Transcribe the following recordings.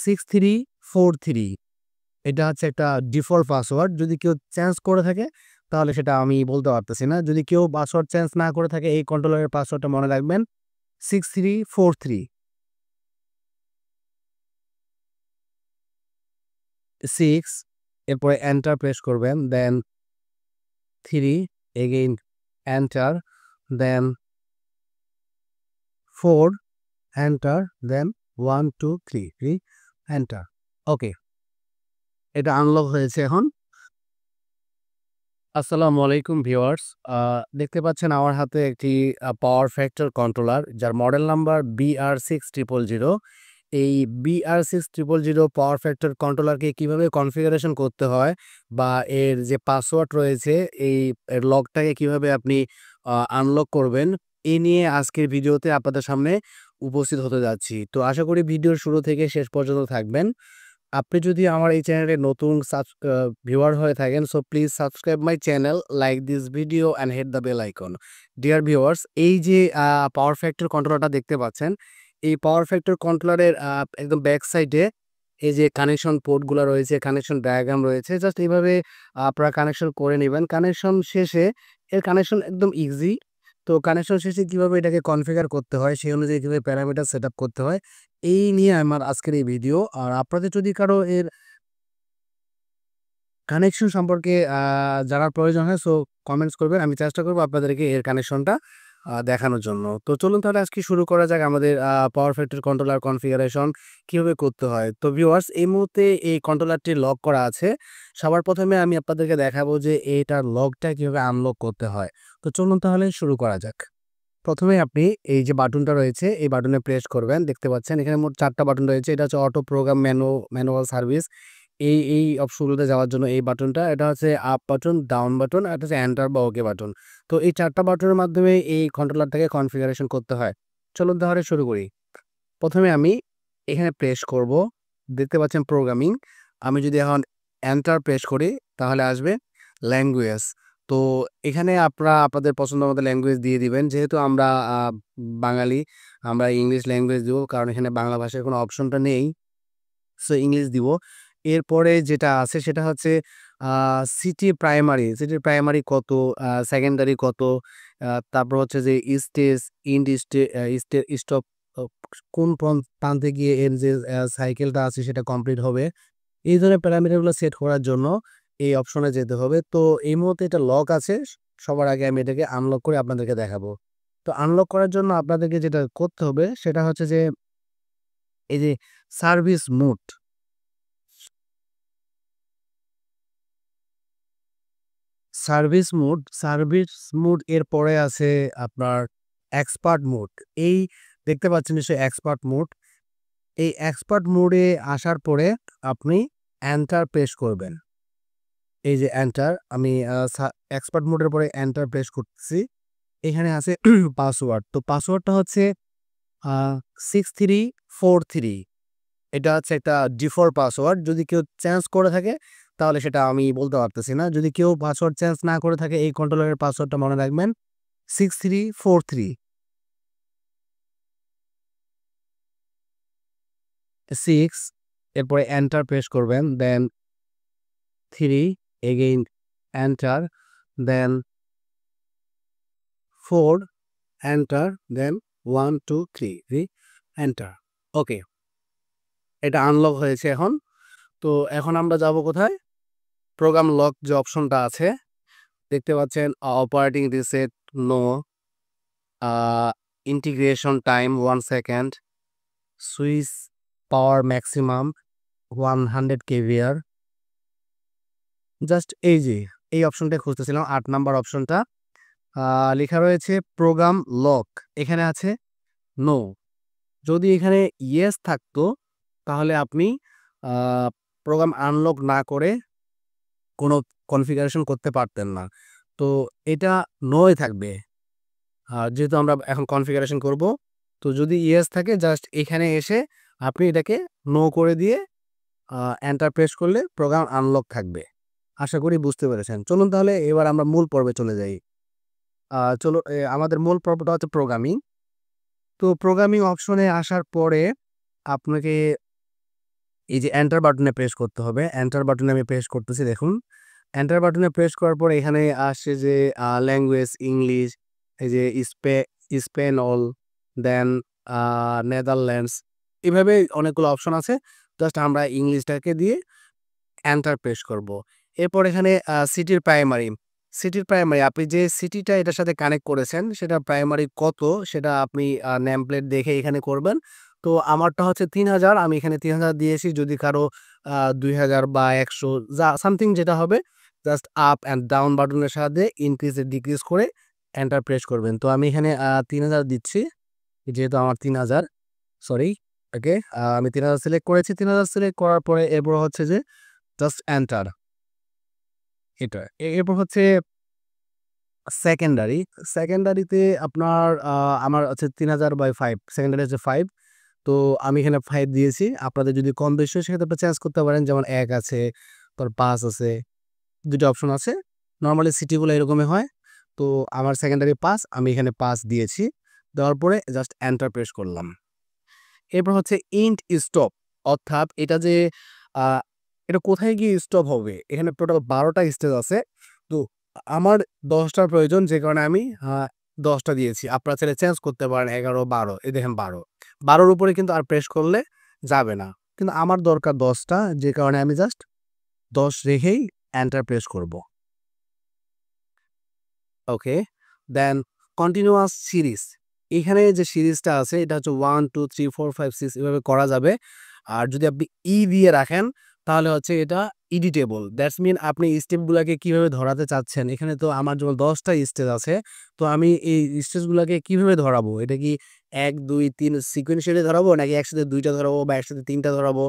6343 এটা হচ্ছে একটা ডিফল্ট পাসওয়ার্ড। যদি কেউ চেঞ্জ করে থাকে তাহলে সেটা আমি বলতে পারতেছি না। যদি কেউ পাসওয়ার্ড চেঞ্জ না করে থাকে এই কন্ট্রোলারের পাসওয়ার্ডটা মনে রাখবেন 6343 6 এরপরে এন্টার প্রেস করবেন, দেন 3 এগেইন এন্টার, দেন 4 এন্টার, দেন 1 2 3 এন্টার। ওকে, এটা আনলক হয়েছে এখন। আসসালামু আলাইকুম ভিউয়ার্স। দেখতে পাচ্ছেন আমার হাতে একটি পাওয়ার ফ্যাক্টর কন্ট্রোলার যার মডেল নাম্বার BR6000। এই BR6000 পাওয়ার ফ্যাক্টর কন্ট্রোলারকে কিভাবে কনফিগারেশন করতে হয় বা এর যে পাসওয়ার্ড রয়েছে এর লকটাকে কিভাবে আপনি আনলক করবেন, এই নিয়ে আজকের ভিডিওতে আপনাদের সামনে উপস্থিত হতে যাচ্ছি। তো আশা করি ভিডিওর শুরু থেকে শেষ পর্যন্ত থাকবেন। আপনি যদি আমার এই চ্যানেলে নতুন ভিউয়ার হয়ে থাকেন, so please subscribe my channel, like this video and hit the bell icon. Dear viewers, এই যে পাওয়ার ফ্যাক্টর কন্ট্রোলারটা দেখতে পাচ্ছেন, এই পাওয়ার ফ্যাক্টর কন্ট্রোলারের একদম ব্যাক সাইডে এই যে কানেকশন পোর্টগুলো রয়েছে, কানেকশন ডায়াগ্রাম রয়েছে, জাস্ট এইভাবে আপনারা কানেকশন করে নেবেন। কানেকশন শেষে এর কানেকশন একদম ইজি। তো কানেকশন শেষে কিভাবে এটাকে কনফিগার করতে হয়, সেই অনুযায়ী কিভাবে প্যারামিটার সেটআপ করতে হয়, এই নিয়ে আমার আজকের এই ভিডিও। আর আপনাদের যদি কারো এর কানেকশন সম্পর্কে জানার প্রয়োজন হয়, সো কমেন্টস করবেন। আমি চেষ্টা করব আপনাদেরকে এর কানেকশনটা দেখানোর জন্য। তো চলুন তাহলে আজকে শুরু করা যাক আমাদের পাওয়ার ফ্যাক্টর কন্ট্রোলার কনফিগারেশন কিভাবে করতে হয়। তো ভিউয়ার্স, এই মুহূর্তে এই কন্ট্রোলারটি লক করা আছে। সবার প্রথমে আমি আপনাদেরকে দেখাবো যে এটার লকটা কিভাবে আনলক করতে হয়। তো চলুন তাহলে শুরু করা যাক। প্রথমে আপনি এই যে বাটনটা রয়েছে, এই বাটনে প্রেস করবেন। দেখতে পাচ্ছেন এখানে মোট ৪ টা বাটন রয়েছে। এটা হচ্ছে অটো প্রোগ্রাম ম্যানুয়াল সার্ভিস। এই অপশনগুলোতে যাওয়ার জন্য এই বাটনটা। এটা হচ্ছে আপ বাটন, ডাউন বাটন, আর এটা হচ্ছে এন্টার বা ওকে বাটন। তো এই ৪ টা বাটনের মাধ্যমে এই কন্ট্রোলারটাকে কনফিগারেশন করতে হয়। চলুন তাহলে শুরু করি। প্রথমে আমি এখানে প্রেস করব। দেখতে পাচ্ছেন প্রোগ্রামিং। আমি যদি এখন এন্টার প্রেস করি তাহলে আসবে ল্যাঙ্গুয়েজ। তো এখানে আপনারা আপনাদের পছন্দ মতো ল্যাঙ্গুয়েজ দিয়ে দিবেন। যেহেতু আমরা বাঙালি, আমরা ইংলিশ ল্যাঙ্গুয়েজ দিব, কারণ এখানে বাংলা ভাষার কোনো অপশনটা নেই। সো ইংলিশ দিব। এরপরে যেটা আছে সেটা হচ্ছে সিটি প্রাইমারি কত, সেকেন্ডারি কত, তারপর হচ্ছে যে স্টেজ, ইন্ড স্টে স্টে স্টপ কোন প্রান্তে গিয়ে এর যে সাইকেলটা আছে সেটা কমপ্লিট হবে। এই ধরনের প্যারামিটারগুলো সেট করার জন্য এই অপশনে যেতে হবে। তো এই মুহূর্তে এটা লক আছে। সবার আগে আমি এটাকে আনলক করে আপনাদেরকে দেখাবো। তো আনলক করার জন্য আপনাদেরকে যেটা করতে হবে সেটা হচ্ছে যে এই যে সার্ভিস মোড, সার্ভিস মোড এর পরে আছে আপনার এক্সপার্ট মোড। এই দেখতে পাচ্ছেন নিশ্চয়ই এক্সপার্ট মোড। এই এক্সপার্ট মোডে আসার পরে আপনি এন্টার প্রেস করবেন। এই যে এন্টার, আমি এক্সপার্ট মোডের পরে এন্টার প্রেস করতেছি। এখানে আছে পাসওয়ার্ড। তো পাসওয়ার্ডটা হচ্ছে 6343। এটা হচ্ছে একটা ডিফল্ট পাসওয়ার্ড। যদি কেউ চেঞ্জ করে থাকে তাহলে সেটা আমি বলতে পারতেছি না। যদি কেউ পাসওয়ার্ড চেঞ্জ না করে থাকে এই কন্ট্রোলারের পাসওয়ার্ডটা মনে রাখবেন 6343 6 এরপরে এন্টার প্রেস করবেন, দেন 3 এগেইন এন্টার, দেন 4 এন্টার, দেন 1 2 3 এন্টার। ওকে, এটা আনলক হয়েছে এখন। তো এখন আমরা যাব কোথায়? প্রোগ্রাম লক যে অপশনটা আছে দেখতে পাচ্ছেন, operating reset no, integration time 1 second, switch power maximum 100 KVR. Just এই অপশনটা খুঁজতেছিলাম, ৮ নাম্বার অপশনটা। লেখা রয়েছে প্রোগ্রাম লক, এখানে আছে নো। যদি এখানে ইয়েস থাকতো তাহলে আপনি প্রোগ্রাম আনলক না করে কোনো কনফিগারেশন করতে পারতেন না। তো এটা নোই থাকবে। যেহেতু আমরা এখন কনফিগারেশন করব, তো যদি ইয়েস থাকে জাস্ট এখানে এসে আপনি এটাকে নো করে দিয়ে এন্টার প্রেস করলে প্রোগ্রাম আনলক থাকবে। আশা করি বুঝতে পেরেছেন। চলুন তাহলে এবার আমরা মূল পর্বে চলে যাই। চলো, আমাদের মূল পর্বটা হচ্ছে প্রোগ্রামিং। তো প্রোগ্রামিং অপশনে আসার পরে আপনাকে এই যে এন্টার বাটনে প্রেস করতে হবে। এন্টার বাটনে আমি প্রেস করতেছি দেখুন। এন্টার বাটনে প্রেস করার পরে এখানে আসছে যে ল্যাঙ্গুয়েজ ইংলিশ, এই যে স্পেনল, দেন নেদারল্যান্ডস, এভাবে অনেকগুলো অপশন আছে। জাস্ট আমরা ইংলিশটাকে দিয়ে এন্টার প্রেস করব। এরপর এখানে সিটির প্রাইমারি আপনি যে সিটিটা এটার সাথে কানেক্ট করেছেন সেটা প্রাইমারি কত সেটা আপনি নেম প্লেট দেখে এখানে করবেন। তো আমারটা হচ্ছে ৩,০০০, আমি এখানে ৩,০০০ দিয়েছি। যদি কারো ২,০০০ বা ১০০ যা সামথিং যেটা হবে, জাস্ট আপ অ্যান্ড ডাউন বাটনের সাহায্যে ইনক্রিজ ডিক্রিজ করে এন্টার প্রেস করবেন। তো আমি এখানে ৩,০০০ দিচ্ছি। যেহেতু আমার ৩,০০০, সরি, ওকে, আমি ৩,০০০ সিলেক্ট করেছি। ৩,০০০ সিলেক্ট করার পরে এরপর হচ্ছে যে জাস্ট এন্টার, এটা। এরপর হচ্ছে সেকেন্ডারি। সেকেন্ডারিতে আপনার আমার হচ্ছে ৩,০০০/৫, সেকেন্ডারি হচ্ছে ৫। তো আমি এখানে ৫ দিয়েছি। আপনাদের যদি কম বেশি হয় সেক্ষেত্রে আপনারা চেঞ্জ করতে পারেন। যেমন ১ আছে, তারপর ৫ আছে। ২ টা অপশন আছে। নরমালি সিটিগুলো এরকমই হয়। তো আমার সেকেন্ডারি ৫, আমি এখানে ৫ দিয়েছি। দেওয়ার পরে জাস্ট এন্টার প্রেস করলাম। এরপর হচ্ছে ইন্ট স্টপ, অর্থাৎ এটা যে আ এটা কোথায় গিয়ে স্টপ হবে? এখানে টোটাল ১২ টা স্টেজ আছে। তো আমার ১০ টার প্রয়োজন, যে কারণে আমি ১০ টা দিয়েছি। আপনারা চাইলে চেঞ্জ করতে পারেন ১১, ১২, এই দেখেন ১২। ১২ র উপরে কিন্তু আর প্রেস করলে যাবে না। কিন্তু আমার দরকার ১০ টা, যে কারণে আমি জাস্ট ১০ রেখেই এন্টার প্রেস করব। ওকে। দেন কন্টিনিউয়াস সিরিজ। এখানে যে সিরিজটা আছে এটা হচ্ছে ১, ২, ৩, ৪, ৫, ৬ এভাবে করা যাবে। আর যদি আপনি দিয়ে রাখেন তাহলে হচ্ছে এটা এডিটেবল। দ্যাটস মিন আপনি স্টেপগুলাকে কিভাবে ধরাতে চাচ্ছেন। এখানে তো আমার যেমন ১০ টা স্টেজ আছে। তো আমি এই স্টেজগুলাকে কিভাবে ধরাবো? এটা কি ১, ২, ৩ সিকোয়েন্সিয়ালি ধরাবো, নাকি একসাথে ২ টা ধরাবো বা একসাথে ৩ টা ধরাবো?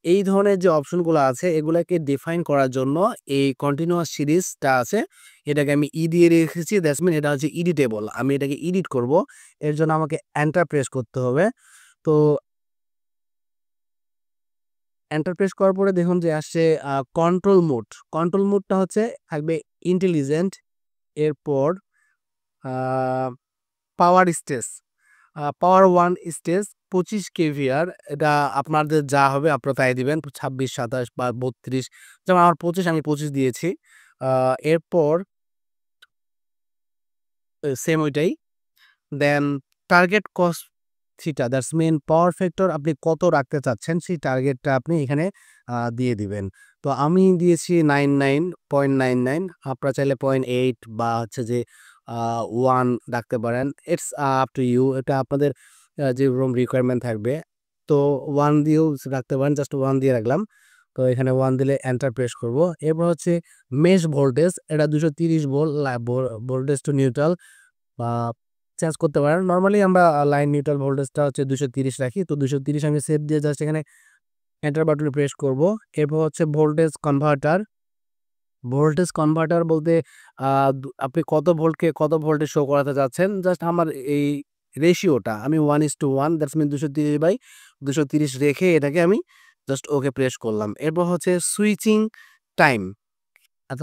এই ধরনের যে অপশনগুলো আছে এগুলাকে ডিফাইন করার জন্য এই কন্টিনিউয়াস সিরিজটা আছে। এটাকে আমি দিয়ে রেখেছি। দ্যাটস মিন এটা হচ্ছে এডিটেবল। আমি এটাকে এডিট করব। এর জন্য আমাকে এন্টার প্রেস করতে হবে। তো এন্টার প্রেস করার পরে দেখুন যে আসছে কন্ট্রোল মোড। কন্ট্রোল মোডটা হচ্ছে থাকবে ইন্টেলিজেন্ট, এরপর আ পাওয়ার স্টেজ। পাওয়ার 1 স্টেজ ২৫ কেভিআর। এটা আপনাদের যা হবে আপনারা তাই দিবেন। ২৬, ২৭ বা ৩২, যেমন আমার ২৫, আমি ২৫ দিয়েছি। আ এরপর সেম ওইটাই। Then target cos theta, that's mean power factor আপনি কত রাখতে চাচ্ছেন সেই টার্গেটটা আপনি এখানে দিয়ে দিবেন। তো আমি দিয়েছি 99.99। আপনারা চাইলে 0.8 বা হচ্ছে যে 1 রাখতে পারেন। It's up to you. এটা আপনাদের যেরকম রিকোয়ারমেন্ট থাকবে। তো ১ দিয়েও রাখতে পারেন। জাস্ট ১ দিয়ে রাখলাম। তো এখানে ১ দিলে এন্টার প্রেস করব। এরপর হচ্ছে মেশ ভোল্টেজ, এটা ২৩০ ভোল্ট, ভোল্টেজ টু নিউট্রাল বা চেঞ্জ করতে পারেন। নরমালি আমরা লাইন নিউট্রাল ভোল্টেজটা হচ্ছে ২৩০ রাখি। তো ২৩০ আমি সেভ দিয়ে জাস্ট এখানে এন্টার বাটনে প্রেস করব। এরপর হচ্ছে ভোল্টেজ কনভার্টার। ভোল্টেজ কনভার্টার বলতে আ আপনি কত ভোল্টকে কত ভোল্টে শো করাতে চাচ্ছেন। জাস্ট আমার এই রেশিওটা আমি 1:1, দ্যাটস মিন ২৩০/২৩০ রেখে এটাকে আমি জাস্ট ওকে প্রেস করলাম। এরপর হচ্ছে সুইচিং টাইম। এত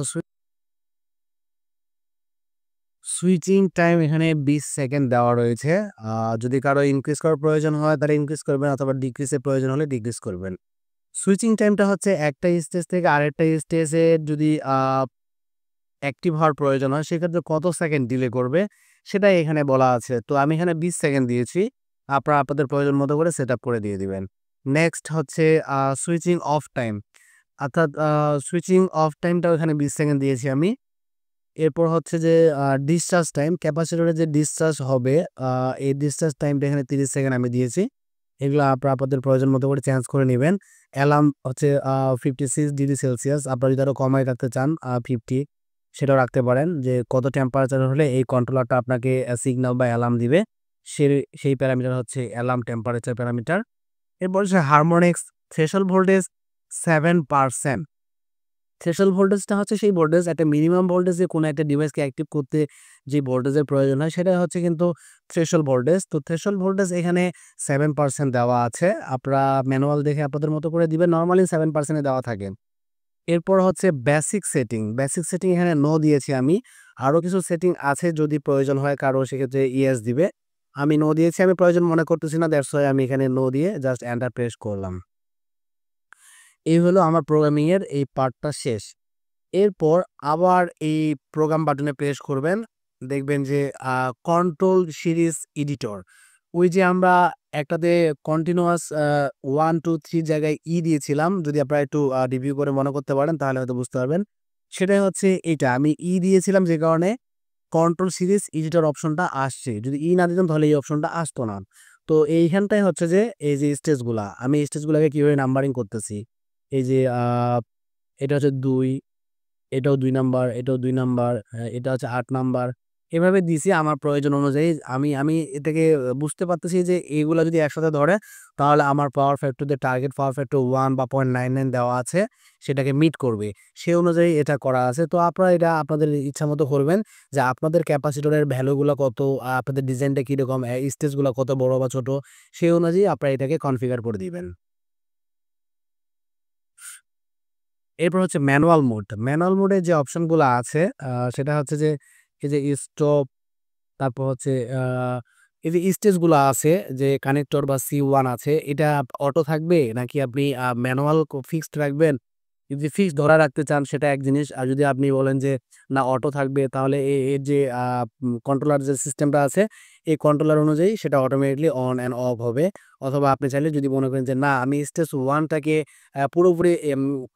সুইচিং টাইম এখানে ২০ সেকেন্ড দেওয়া রয়েছে। আ যদি কারো ইনক্রিজ করার প্রয়োজন হয় তাহলে ইনক্রিজ করবেন, অথবা ডিক্রিজ এর প্রয়োজন হলে ডিক্রিজ করবেন। সুইচিং টাইমটা হচ্ছে একটা স্টেজ থেকে আরেকটা স্টেজে যদি অ্যাক্টিভ হওয়ার প্রয়োজন হয় সেক্ষেত্রে কত সেকেন্ড ডিলে করবে সেটাই এখানে বলা আছে। তো আমি এখানে ২০ সেকেন্ড দিয়েছি। আপনারা আপনাদের প্রয়োজন মতো করে সেটআপ করে দিয়ে দিবেন। নেক্সট হচ্ছে সুইচিং অফ টাইম, অর্থাৎ সুইচিং অফ টাইমটাও এখানে ২০ সেকেন্ড দিয়েছি আমি। এরপর হচ্ছে যে ডিসচার্জ টাইম, ক্যাপাসিটরের যে ডিসচার্জ হবে আ এই ডিসচার্জ টাইমটা এখানে ৩০ সেকেন্ড আমি দিয়েছি। এগুলো আপনারা আপনাদের প্রয়োজন মতো করে চেঞ্জ করে নিবেন। অ্যালার্ম হচ্ছে 56 ডিগ্রি সেলসিয়াস। আপনারা যদি আরো কমায় রাখতে চান 50, সেটাও রাখতে পারেন, যে কত টেম্পারেচার হলে এই কন্ট্রোলারটা আপনাকে সিগন্যাল বা অ্যালার্ম দিবে। সে সেই প্যারামিটার হচ্ছে অ্যালার্ম টেম্পারেচার প্যারামিটার। এরপর হচ্ছে হারমোনিক্স থ্রেশহোল্ড ভোল্টেজ 7%। থ্রেশহোল্ড ভোল্টেজটা হচ্ছে সেই ভোল্টেজ, একটা মিনিমাম ভোল্টেজে কোনো একটা ডিভাইসকে অ্যাক্টিভ করতে যে ভোল্টেজের প্রয়োজন হয় সেটা হচ্ছে কিন্তু থ্রেশহোল্ড ভোল্টেজ। তো থ্রেশহোল্ড ভোল্টেজ এখানে 7% দেওয়া আছে। আপনারা ম্যানুয়াল দেখে আপনাদের মতো করে দিবেন। নরমালি 7% এ দেওয়া থাকে। এরপর হচ্ছে বেসিক সেটিং। বেসিক সেটিং এখানে নো দিয়েছি আমি। আরো কিছু সেটিং আছে, যদি প্রয়োজন হয় কারো সেক্ষেত্রে ইয়েস দিবে। আমি নো দিয়েছি। আমি প্রয়োজন মনে করতেছি না, দ্যাটস হোয়াই আমি এখানে নো দিয়ে জাস্ট এন্টার প্রেস করলাম। এই হলো আমার প্রোগ্রামিং এর এই পার্টটা শেষ। এরপর আবার এই প্রোগ্রাম বাটনে প্রেস করবেন। দেখবেন যে কন্ট্রোল সিরিজ এডিটর। ওই যে আমরা একটাতে কন্টিনিউয়াস 1, 2, 3 জায়গায় দিয়েছিলাম। যদি আপনারা একটু রিভিউ করে মনে করতে পারেন তাহলে হয়তো বুঝতে পারবেন। সেটাই হচ্ছে এইটা। আমি দিয়েছিলাম যে কারণে কন্ট্রোল সিরিজ এডিটর অপশনটা আসছে। যদি না দিতাম তাহলে এই অপশনটা আসতো না। তো এইখানটায় হচ্ছে যে এই যে স্টেজগুলা, আমি স্টেজগুলাকে কিভাবে নাম্বারিং করতেছি। এই যে এটা হচ্ছে ২, এটাও ২ নাম্বার, এটাও ২ নাম্বার, এটা হচ্ছে ৮ নাম্বার। এভাবে দিছি আমার প্রয়োজন অনুযায়ী। আমি আমি এটাকে বুঝতে পারতেছি যে এগুলা যদি একসাথে ধরে তাহলে আমার পাওয়ার ফ্যাক্টর যে টার্গেট পাওয়ার ফ্যাক্টর ১ বা 0.99 দেওয়া আছে সেটাকে মিট করবে। সে অনুযায়ী এটা করা আছে। তো আপনারা এটা আপনাদের ইচ্ছামতো করবেন যে আপনাদের ক্যাপাসিটরের ভ্যালুগুলা কত, আপনাদের ডিজাইনটা কিরকম, স্টেজগুলা কত বড় বা ছোট সেই অনুযায়ী আপনারা এটাকে কনফিগার করে দিবেন। এরপর হচ্ছে ম্যানুয়াল মোড। ম্যানুয়াল মোডে যে অপশনগুলা আছে সেটা হচ্ছে যে এই যে স্টপ, তারপর হচ্ছে আ এই যে স্টেজগুলা আছে যে কানেক্টর বা C1 আছে এটা অটো থাকবে নাকি আপনি ম্যানুয়াল ফিক্সড রাখবেন? যদি ফিক্সড ধরে রাখতে চান সেটা এক জিনিস। আর যদি আপনি বলেন যে না অটো থাকবে তাহলে এর যে কন্ট্রোলার যে সিস্টেমটা আছে এই কন্ট্রোলার অনুযায়ী সেটা অটোমেটিক্যালি অন অ্যান্ড অফ হবে। অথবা আপনি চাইলে যদি মনে করেন যে না আমি স্টেজ 1 টাকে পুরোপুরি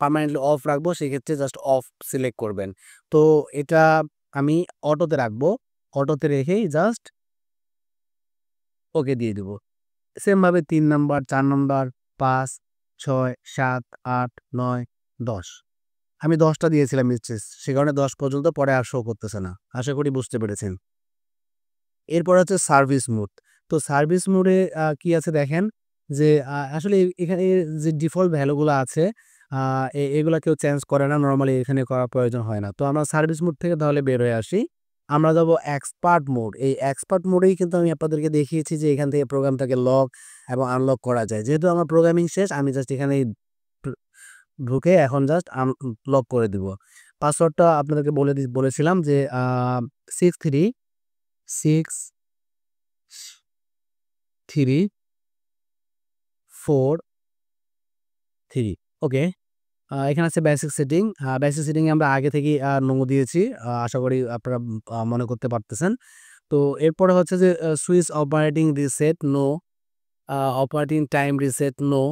পার্মানেন্টলি অফ রাখবো সেক্ষেত্রে জাস্ট অফ সিলেক্ট করবেন। তো এটা আমি অটোতে রাখবো। অটোতে রেখেই জাস্ট ওকে দিয়ে দিব। সেম ভাবে ৩ নাম্বার, ৪ নাম্বার, ৫, ৬, ৭, ৮, ৯, ১০। আমি ১০ টা দিয়েছিলাম স্টেজ। সে কারণে ১০ পর্যন্ত পরে আর শো করতেছে না। আশা করি বুঝতে পেরেছেন। এরপর হচ্ছে সার্ভিস মোড। তো সার্ভিস মোডে কি আছে দেখেন যে আসলে এখানে যে ডিফল্ট ভ্যালু গুলা আছে আ এগুলা কেউ চেঞ্জ করে না। নরমালি এখানে করার প্রয়োজন হয় না। তো আমরা সার্ভিস মোড থেকে তাহলে বের হয়ে আসি। আমরা যাবো এক্সপার্ট মোড। এই এক্সপার্ট মোডেই কিন্তু আমি আপনাদেরকে দেখিয়েছি যে এখান থেকে প্রোগ্রামটাকে লক এবং আনলক করা যায়। যেহেতু আমার প্রোগ্রামিং শেষ আমি জাস্ট এখানেই ঢু ঢুকে এখন জাস্ট লক করে দিব। পাসওয়ার্ডটা আপনাদেরকে বলেছিলাম যে 63 6 3 4 3 ওকে। এখানে আছে বেসিক সেটিং। বেসিক সেটিং এ আমরা আগে থেকেই নো দিয়েছি। আশা করি আপনারা মনে করতে পারতেছেন। তো এরপরে হচ্ছে যে switch operating reset no, operating time reset no,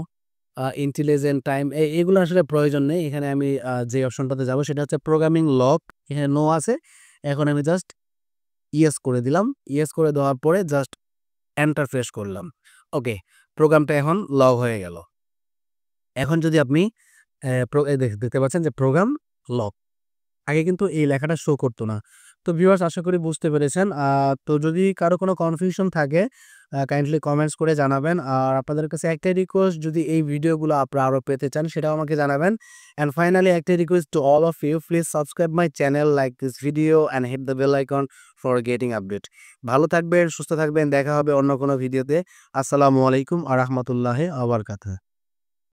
intelligent time এগুলো আসলে প্রয়োজন নেই। এখানে আমি যে অপশনটাতে যাব সেটা হচ্ছে প্রোগ্রামিং লক। এখানে নো আছে। এখন আমি জাস্ট ইয়েস করে দিলাম। ইয়েস করে দেওয়ার পরে জাস্ট এন্টার প্রেস করলাম। ওকে, প্রোগ্রামটা এখন লগ হয়ে গেল। এখন যদি আপনি দেখতে পাচ্ছেন যে প্রোগ্রাম লক। আগে কিন্তু এই লেখাটা শো করত না। তো ভিউয়ার্স আশা করি বুঝতে পেরেছেন। তো যদি কারো কোনো কনফিউশন থাকে কাইন্ডলি কমেন্টস করে জানাবেন। আর আপনাদের কাছে একটাই রিকোয়েস্ট যদি এই ভিডিওগুলো আপনারা আরো পেতে চান সেটাও আমাকে জানাবেন। অ্যান্ড ফাইনালি একটাই request to all of you please subscribe my channel, like this video and hit the bell icon for getting update. ভালো থাকবেন, সুস্থ থাকবেন। দেখা হবে অন্য কোনো ভিডিওতে। আসসালামু আলাইকুম ওয়া রাহমাতুল্লাহি ওয়া বারাকাতুহু।